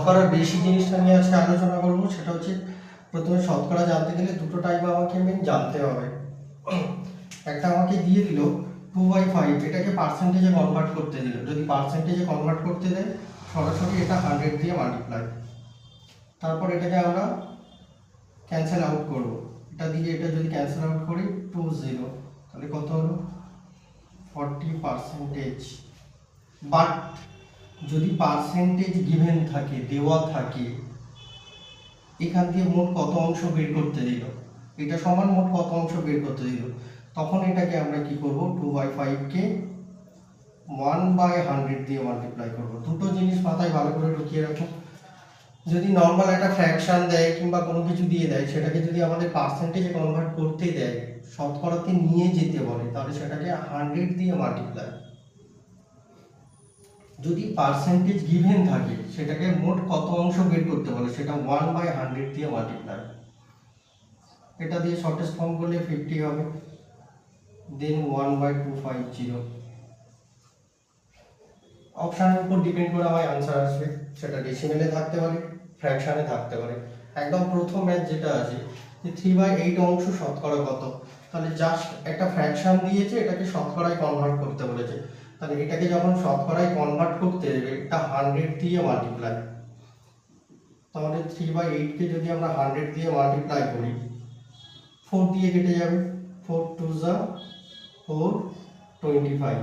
শতকরার বেশি জিনিসটা নিয়ে আজকে আলোচনা করব, সেটা হচ্ছে প্রথমে শতকরা জানতে গেলে দুটো টাইপ আমাকে মেন জানতে হবে। একটা আমাকে দিয়ে দিল 2/5, এটাকে পার্সেন্টেজে কনভার্ট করতে দিল। যদি পার্সেন্টেজে কনভার্ট করতে দেয় সরাসরি এটা 100 দিয়ে মাল্টিপ্লাই, তারপর এটাকে আমরা ক্যান্সেল আউট করব। এটা দিয়ে এটা যদি ক্যান্সেল আউট করি 20, তাহলে কত হলো 40%। বাট যদি পার্সেন্টেজ গিভেন থাকে, দেওয়া থাকে, এখান দিয়ে মোট কত অংশ বের করতে দিল, এটা সমান মোট কত অংশ বের করতে দিল, তখন এটাকে আমরা কি করব 2/5 কে 1/100 দিয়ে মাল্টিপ্লাই করব। দুটো জিনিস মাথায় ভালো করে ঢুকিয়ে রাখো। যদি নর্মাল একটা ফ্র্যাকশন দেয় কিংবা কোনো কিছু দিয়ে দেয়, সেটাকে যদি আমাদের পার্সেন্টেজে কনভার্ট করতে দেয়, শতকরাতে নিয়ে যেতে বলে, তাহলে সেটাকে 100 দিয়ে মাল্টিপ্লাই। যদি পার্সেন্টেজ গিভেন থাকে, সেটাকে মোট কত অংশ বের করতে বলে, সেটা 1/100 দিয়ে মাল্টিপ্লাই। এটা দিয়ে শর্টেস্ট ফর্ম করলে 50 হবে, দেন 1/250। অপশনের উপর ডিপেন্ড করে আমার আনসার আসবে, সেটা ডেসিমেলে থাকতে পারে, ফ্র্যাকশনে থাকতে পারে। একদম প্রথম ম্যাথ যেটা আছে যে 3/8 অংশ শতকরা কত, তাহলে জাস্ট একটা ফ্র্যাকশন দিয়েছে, এটাকে শতকরায় কনভার্ট করতে বলেছে, তাহলে এটাকে যখন শতকরায় কনভার্ট করতে দেবে এটা 100 দিয়ে মাল্টিপ্লাই। তাহলে 3/8 কে যদি আমরা 100 দিয়ে মাল্টিপ্লাই করি, 4 দিয়ে কেটে যাবে, 4 2 যা 4, 25।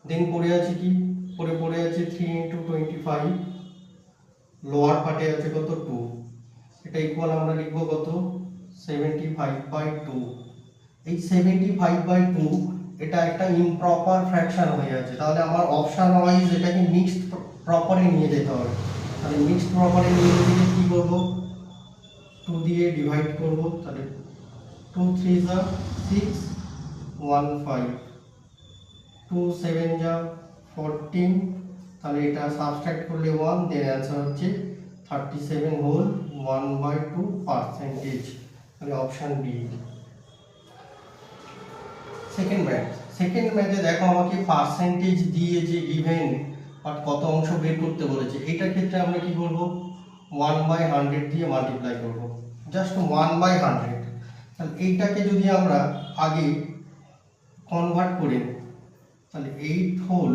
দেন পড়ে আছে কি, পড়ে আছে 3 × 25, লোয়ার পার্টে আছে কত 2, এটা ইকুয়াল আমরা লিখবো কত 75/2। এই 75/2 এটা একটা ইমপ্রপার ফ্র্যাকশন হয়ে আছে, তাহলে আমার অপশন ওয়াইজ এটাকে মিক্সড প্রপারে নিয়ে যেতে হবে। তাহলে মিক্সড প্রপারে নিয়ে গেলে কি করব, 2 দিয়ে ডিভাইড করব, তাহলে 2 3 যা 6, 1 5, 2 7 যা 14, তাহলে এটা সাবট্রাক্ট করলে 1, দেন অ্যান্সার হচ্ছে 37 হোল 1/2%। তাহলে অপশন বি। সেকেন্ড ম্যাথে দেখো আমাকে পার্সেন্টেজ দিয়ে যে গিভেন বাট কত অংশ বের করতে বলেছে, এইটার ক্ষেত্রে আমরা কি করব 1/100 দিয়ে মাল্টিপ্লাই করব, জাস্ট 1/100। তাহলে এইটাকে যদি আমরা আগে কনভার্ট করি, তাহলে 8 হোল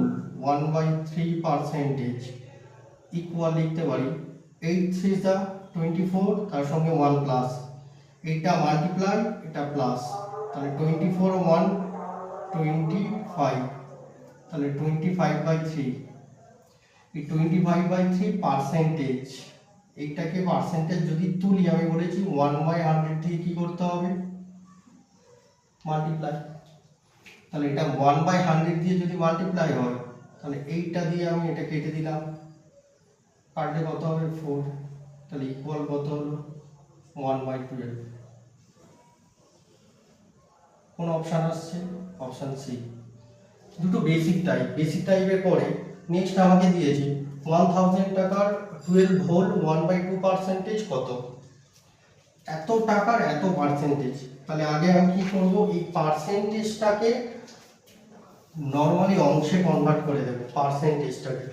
1/3% ইকুয়াল লিখতে পারি 8 3 যা 24, তার সঙ্গে 1 প্লাস, এটা মাল্টিপ্লাই এটা প্লাস, তাহলে 24 ও 1 25, তাহলে 25/3। এই 25/3 পার্সেন্টেজ, এইটাকে পার্সেন্টেজ যদি তুলি, আমি বলেছি 1/100 দিয়ে কি করতে হবে মাল্টিপ্লাই। তাহলে এটা 1/100 দিয়ে যদি মাল্টিপ্লাই হয়, তাহলে এইটা দিয়ে আমি এটা কেটে দিলাম, কাটলে কত হবে 4, তাহলে ইকুয়াল কত হলো 1/12। কোন অপশন আসছে, অপশন সি। দুটো বেসিক টাইপের পরে নেক্সট আমাকে দিয়েছে 1000 টাকার 12 হোল 1/2% কত, এত টাকার এত পার্সেন্টেজ। তাহলে আগে আমি কি করব, এই পার্সেন্টেজটাকে নরমালি অংশে কনভার্ট করে দেব পার্সেন্টেজটাকে।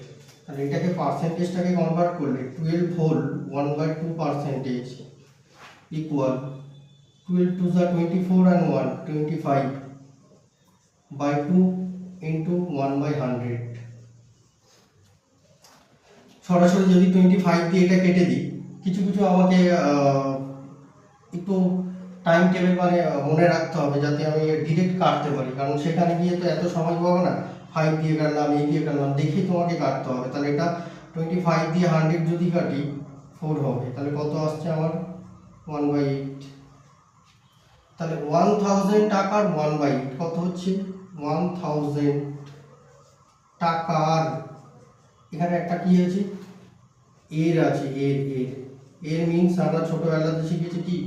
তাহলে এটাকে পার্সেন্টেজটাকে কনভার্ট করলে 12 হোল 1/2% ইকুয়াল 12 2 যা 24 and 1 25/2 into 1/100। সরাসরি যদি 25 দিয়ে এটা কেটে দিই, কিছু আমাকে একটু টাইম টেবিল মানে মনে রাখতে হবে, যাতে আমি ডিরেক্ট কাটতে পারি, কারণ সেখানে গিয়ে তো এত সময় পাবো না। 5 দিয়ে কাটলাম, 8 দিয়ে কাটলাম, দেখেই তোমাকে কাটতে হবে। তাহলে এটা 25 দিয়ে 100 যদি কাটি 4 হবে, তাহলে কত আসছে আমার 1/8। তাহলে 1000 টাকার 1/8 কত হচ্ছে 1000 টাকার, এখানে একটা কি আছে এর আছে, এর মিন্স আমরা ছোটবেলাতে শিখেছি কি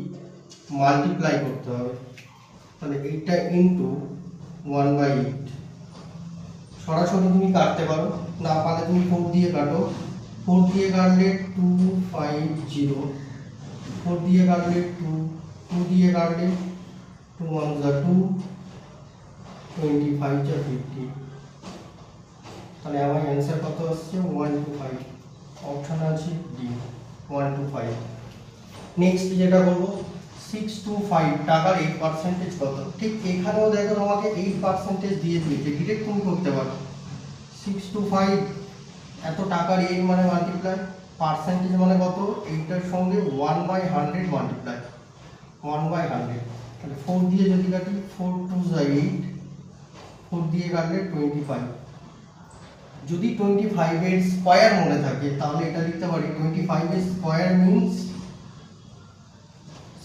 মাল্টিপ্লাই করতে হবে। তাহলে এইটা ইনটু 1/8। সরাসরি তুমি কাটতে পারো, না পারলে তুমি 4 দিয়ে কাটো। 4 দিয়ে কাটলে 250, 4 দিয়ে কাটলে 2, 2 দিয়ে কাটলে 2 1 যা 2, 25 যা 50। তাহলে আমার অ্যান্সার কত আসছে 125। অপশন আছে ডি 125। নেক্সট যেটা বলবো 625 টাকার 8% কত। ঠিক এখানেও দেখো তোমাকে 8% দিয়ে দিয়েছে, ডিরেক্ট তুমি করতে পারো। 625 এত টাকার 8 মানে মাল্টিপ্লাই, পার্সেন্টেজ মানে কত, এইটার সঙ্গে 1/100 মাল্টিপ্লাই 1/100। তাহলে 4 দিয়ে যদি কাটি 4 2 8, 4 দিয়ে কাটলে 25। যদি 25 এর স্কয়ার মনে থাকে তাহলে এটা লিখতে পারি 25 এর স্কয়ার মিন্স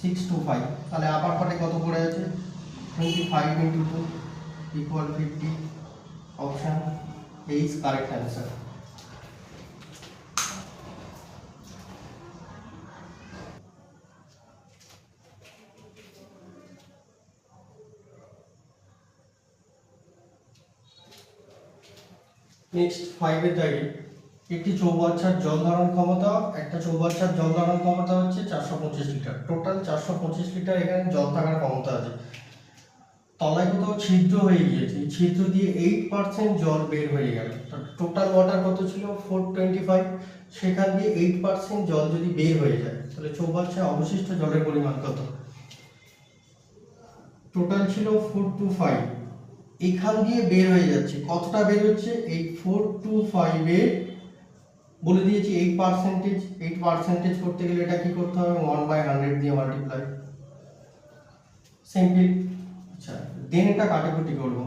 625। তাহলে আপার পার্টে কত পড়ে আছে 25 × 2 = 50। Option A is correct answer. Next 5 এর জায়গায় একটি চৌবাচ্চার জল ধারণ ক্ষমতা, একটা চৌবাচ্চার জল ধারণ ক্ষমতা হচ্ছে 425 লিটার। টোটাল 425 লিটার এখানে জল থাকার ক্ষমতা আছে। তলায় কোথাও ছিদ্র হয়ে গিয়েছে, এই ছিদ্র দিয়ে 8% জল বের হয়ে গেল। টোটাল ওয়াটার কত ছিল 425, সেখান দিয়ে 8% জল যদি বের হয়ে যায় তাহলে চৌবাচ্চায় অবশিষ্ট জলের পরিমাণ কত। টোটাল ছিল 425, এখান দিয়ে বের হয়ে যাচ্ছে কতটা বের হচ্ছে, এই 425 এর বলে দিয়েছি 8%। 8% করতে গেলে এটা কি করতে হবে 1/100 দিয়ে মাল্টিপ্লাই, সিম্পল। আচ্ছা দেন এটা কাটাকুটি করব,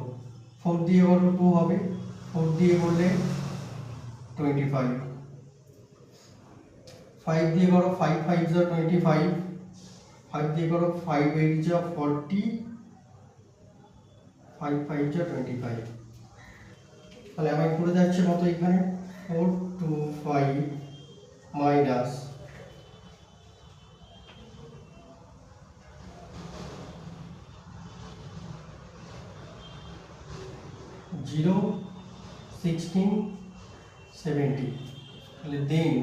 4 দিয়ে করলে 2 হবে, 4 দিয়ে করলে 25, 5 দিয়ে করো 5 5 যা 25, 5 দিয়ে করো 5 8 যা 40, 5 5 যা 25। তাহলে আমার পড়ে যাচ্ছে কত এখানে 425 মাইনাস 0 16 70। তাহলে দেন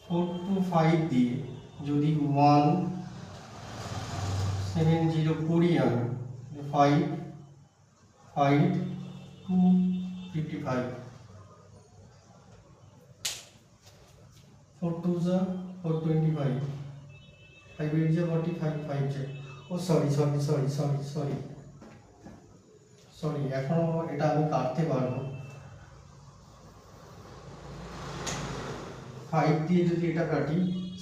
425 দিয়ে যদি 170 করি আমি 5 5 2 55, 4 2 যা 425, 5 8 যা 45, 5 যা ও সরি এখনো এটা আমি কাটতে পারবো। 5 দিয়ে যদি এটা কাটি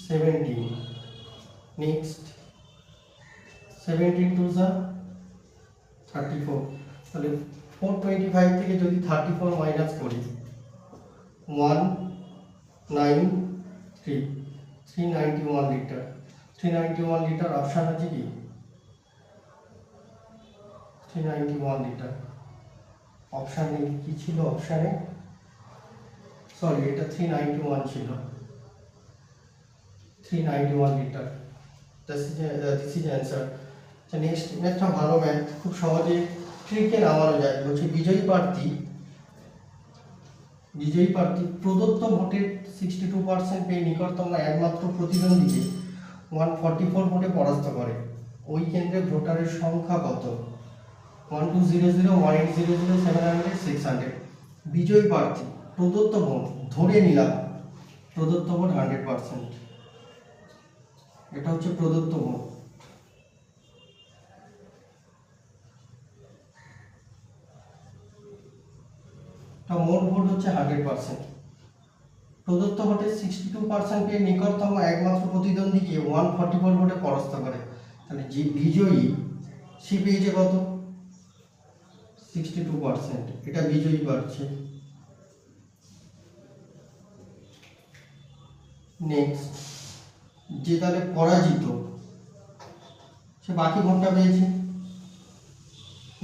17, নেক্সট 17 2 যা 34। তাহলে 425 থেকে যদি 34 মাইনাস করি 193 391 লিটার। 391 লিটার অপশন আছে কি 391 লিটার। অপশানে কি ছিল, অপশানে সরি এটা 391 ছিল, 391 litre. This is answer. Next ম্যাথটা ভালো ম্যাথ, খুব সহজে ট্রিকে নামানো যায়। বলছি বিজয়ী প্রার্থী প্রদত্ত ভোটের 62% পেয়ে নিকটতম একমাত্র প্রতিদ্বন্দ্বীকে 144 ভোটে পরাস্ত করে। ওই কেন্দ্রে ভোটারের সংখ্যা কত 1200 1800 700 600। বিজয়ী প্রার্থী প্রদত্ত ভোট, ধরে নিলাম প্রদত্ত ভোট 100%, এটা হচ্ছে প্রদত্ত ভোট। মোট ভোট হচ্ছে 100%। প্রদত্ত ভোটের 62% পেয়ে নিকটতম একমাত্র প্রতিদ্বন্দ্বীকে 144 ভোটে পরাস্ত করে। তাহলে যে বিজয়ী সে পেয়েছে কত 62%, এটা বিজয়ী পাচ্ছে। নেক্সট যে তাহলে পরাজিত সে বাকি ভোটটা পেয়েছে,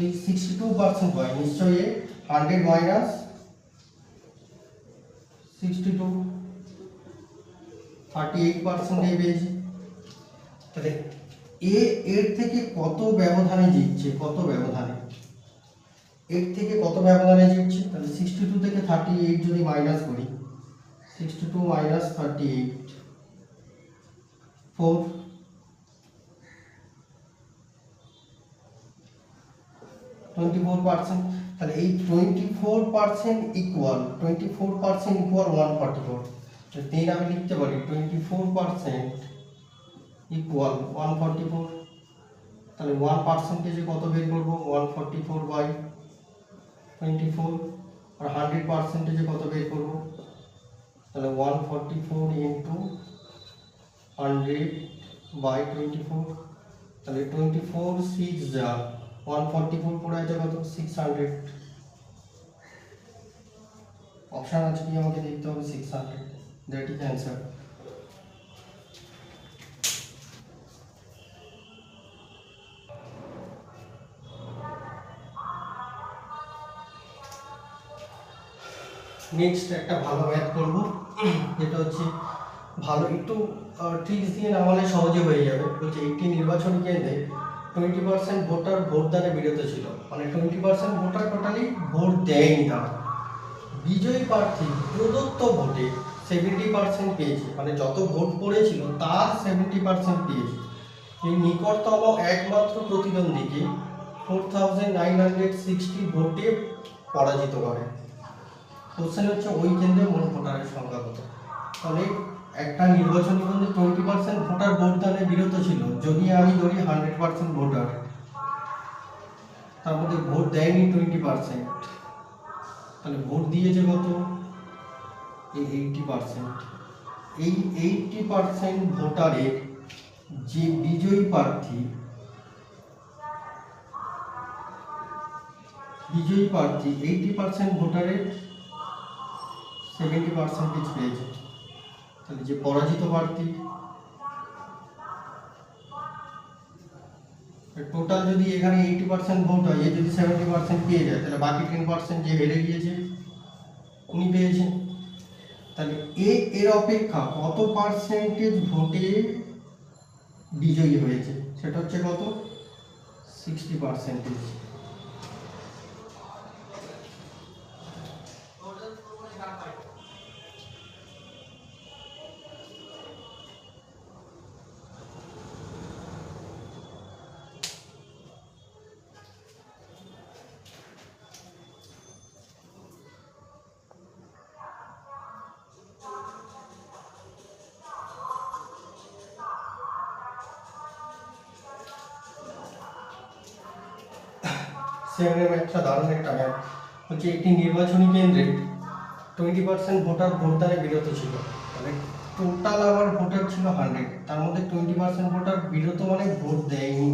এই 62% হয় নিশ্চয়ই 100 মাইনাস 62 38% পেয়েছে। তাহলে এর থেকে কত ব্যবধানে জিতছে, কত ব্যবধানে, এর থেকে কত ব্যবধানে জিতছে। তাহলে 62 থেকে 38 যদি মাইনাস করি 62 মাইনাস 38 4 24%। তাহলে এই 24% ইকুয়াল 144। দেন আমি লিখতে পারি 24% ইকুয়াল 144। তাহলে 1% কত বের করবো, 144/24। আর 100% কত বের করবো, তাহলে 144 ইন্টু 100/24। তাহলে 24 6 যা 144 পড়ে আছে কত, 600। অপশন আছে কি, আমাকে দেখতে হবে 600। That is answer. নেক্সট একটা ভালো ম্যাথ করব, যেটা হচ্ছে ভালো একটু ট্রিক্স দিয়ে নামালে সহজে হয়ে যাবে। বলছে একটি নির্বাচনী কেন্দ্রে 20% ভোটার ভোটদানে বিরত ছিল, মানে 20% ভোটার টোটালি ভোট দেয়নি। তারা বিজয়ী প্রার্থী প্রদত্ত ভোটে 70% পেয়েছে, মানে যত ভোট পড়েছিল তার 70% পেয়েছে। এই নিকটতম একমাত্র প্রতিদ্বন্দ্বীকে 4960 ভোটে পরাজিত করে। কোশ্চেন হচ্ছে ওই কেন্দ্রে মোট ভোটারের সংখ্যা কত। তাহলে একটা নির্বাচনী কেন্দ্রে 20% ভোটার ভোটদানে বিরত ছিল, যদি আমি ধরি 100% ভোটার, তার মধ্যে ভোট দেয়নি 20%, তাহলে ভোট দিয়েছে কত, এই 80%। এই 80% ভোটারের যে বিজয়ী প্রার্থী 80% ভোটারের 70% পেয়েছে। তাহলে যে পরাজিত প্রার্থী, টোটাল যদি এখানে 80% ভোট হয়, এ যদি 70% পেয়ে যায়, তাহলে বাকি 10% যে হেরে গিয়েছে উনি পেয়েছেন। তাহলে এর অপেক্ষা কত পার্সেন্টেজ ভোটে বিজয়ী হয়েছে, সেটা হচ্ছে কত, 60%। সেভেনের ম্যাথটা দারুণ একটা ম্যাথ। হচ্ছে একটি নির্বাচনী কেন্দ্রে 20% ভোটার ভোটদানে বিরত ছিল, মানে টোটাল আমার ভোটার ছিল 100, তার মধ্যে 20% ভোটার বিরত মানে ভোট দেয়নি।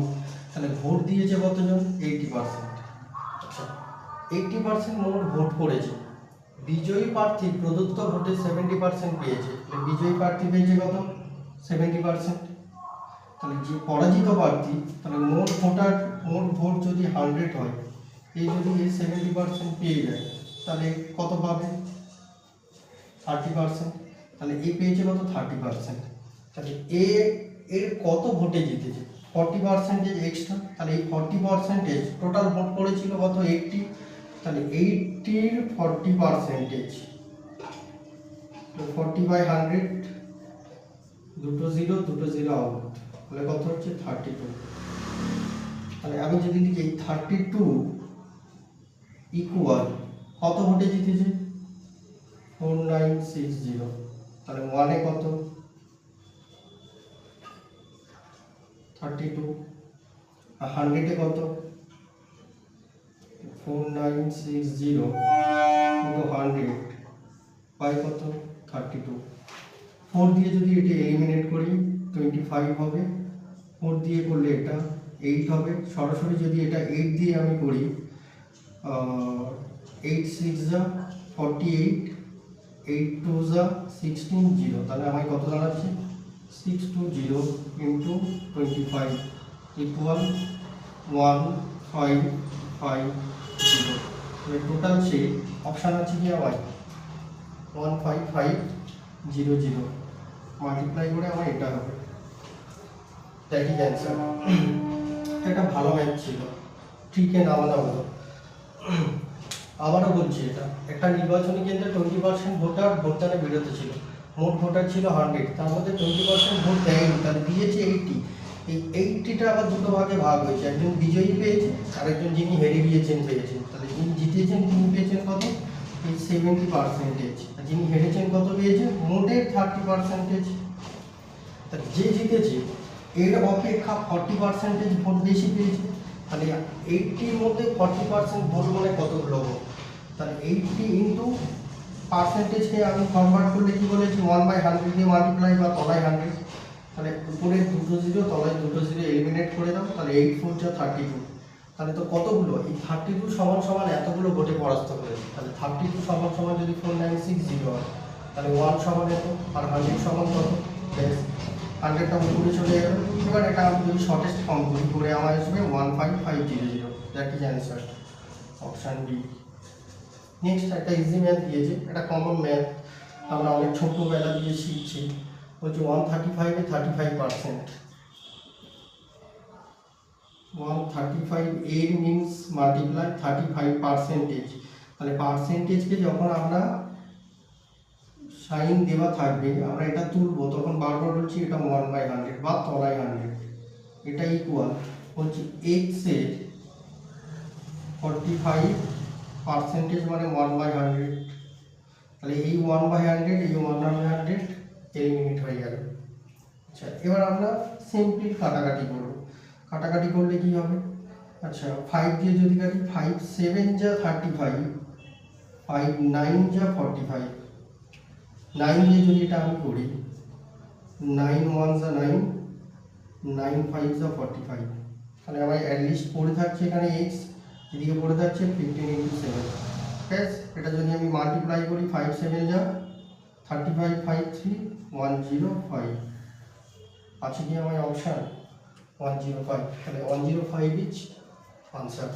তাহলে ভোট দিয়েছে কতজন, 80%। আচ্ছা, 80% মোট ভোট পড়েছে, বিজয়ী প্রার্থী প্রদত্ত ভোটে 70% পেয়েছে, বিজয়ী প্রার্থী পেয়েছে কত, 70%। তাহলে যে পরাজিত প্রার্থী, তাহলে মোট ভোট যদি 100 হয়, এই যদি 70% পেয়ে যায়, তাহলে কত পাবে, 30%। তাহলে এ পেয়েছে কত, 30%। তাহলে এর কত ভোটে জিতেছে, 40% এক্সট্রা। তাহলে এই 40% টোটাল ভোট পড়েছিল কত, 80। তাহলে 80-র 40%, 40/100, দুটো জিরো আউট, তাহলে কত হচ্ছে, 32। তাহলে আমি যদি লিখি 32 ইকুয়াল কত ভোটে জিতেছে, 4960। তাহলে 1-এ কত, 32, আর 100-এ কত, 4960 ইন্টু 100 বাই কত, 32। 4 দিয়ে যদি এটা এলিমিনেট করি 25 হবে, 4 দিয়ে করলে এটা 8 হবে। সরাসরি যদি এটা 8 দিয়ে আমি করি, 8 6 যা 48, 8 2 যা 16 0, তাহলে আমার কত দাঁড়াচ্ছে, 620 ইন্টু 25 ইকুয়াল 1550। টোটাল সে অপশান আছে কি আমার 15500, মাল্টিপ্লাই করে আমার এটা হবে, দ্যাট ইজ অ্যান্সার। এটা ভালো ম্যাথ ছিল, ট্রিকে নামানো হলো। আবারও বলছি, এটা একটা নির্বাচনী কেন্দ্রে 20% ভোটার ভোটদানে বিরত ছিল, মোট ভোটার ছিল 100, তার মধ্যে 20% ভোট দেয়নি, তাহলে দিয়েছে 80। এই 80টা আবার দুটো ভাগে ভাগ হয়েছে, একজন বিজয়ী পেয়েছে আর একজন যিনি হেরে গিয়েছেন পেয়েছেন। তাহলে যিনি জিতেছেন তিনি পেয়েছেন কত, এই 70%, আর যিনি হেরেছেন কত পেয়েছে, মোটের 30%। তা যে জিতেছে এর অপেক্ষা 40% ভোট বেশি পেয়েছে। তাহলে 80-র মধ্যে 40% ভোট মানে কতগুলো ভোট, তাহলে 80 ইন্টু পার্সেন্টেজকে আমি কনভার্ট করলে কি বলেছি, 1/100 দিয়ে মাল্টিপ্লাই বা তলায় 100, তাহলে উপরে দুটো জিরো তলায় দুটো জিরো এলিমিনেট করে দাও, তাহলে 8 4 যা 32, তাহলে তো কতগুলো, এই 32 সমান সমান এতগুলো ভোটে পরাস্ত করেছে। তাহলে 32 সমান সমান যদি 4960 হয়, তাহলে 1 সমান এত আর 100 সমান কত, ব্যাস 100টা উপরে চলে গেল। এবার এটা আমি যদি শর্টেস্ট ফর্ম করি করে আমার আসবে 15500, that is answer, option B. Next একটা ইজি ম্যাথ দিয়েছে, এটা কমন ম্যাথ, আমরা অনেক ছোটবেলা দিয়ে শিখছি। বলছি 135 এ 35%, 135 এর মিনস মাল্টিপ্লাই 35%। তাহলে পার্সেন্টেজকে যখন আমরা সাইন দেওয়া থাকবে আমরা এটা তুলবো, তখন বারবার বলছি এটা 1/100 বা তলায় 100, এটা ইকুয়াল বলছি এক্স এর 45% মানে 1/100। তাহলে এই 1/100 এই 1/100 এলিমিনেট হয়ে গেল। আচ্ছা, এবার আমরা সিম্পলি কাটাকাটি করব। কাটাকাটি করলে কি হবে, আচ্ছা 5 দিয়ে যদি কাটি, 5 7 যা 35, 5 9 যা 45, 9 দিয়ে যদি এটা আমি করি, 9 1 যা 9, 9 5 যা 45, তাহলে আমার অ্যাটলিস্ট পড়ে থাকছে এখানে এক্স, এদিকে পড়ে থাকছে 15 × 7, ব্যাস। এটা যদি আমি মাল্টিপ্লাই করি, 5 7 যা 35, 5 3 105, আছে কি আমার অপশান 105, তাহলে 105 ইজ আনসার।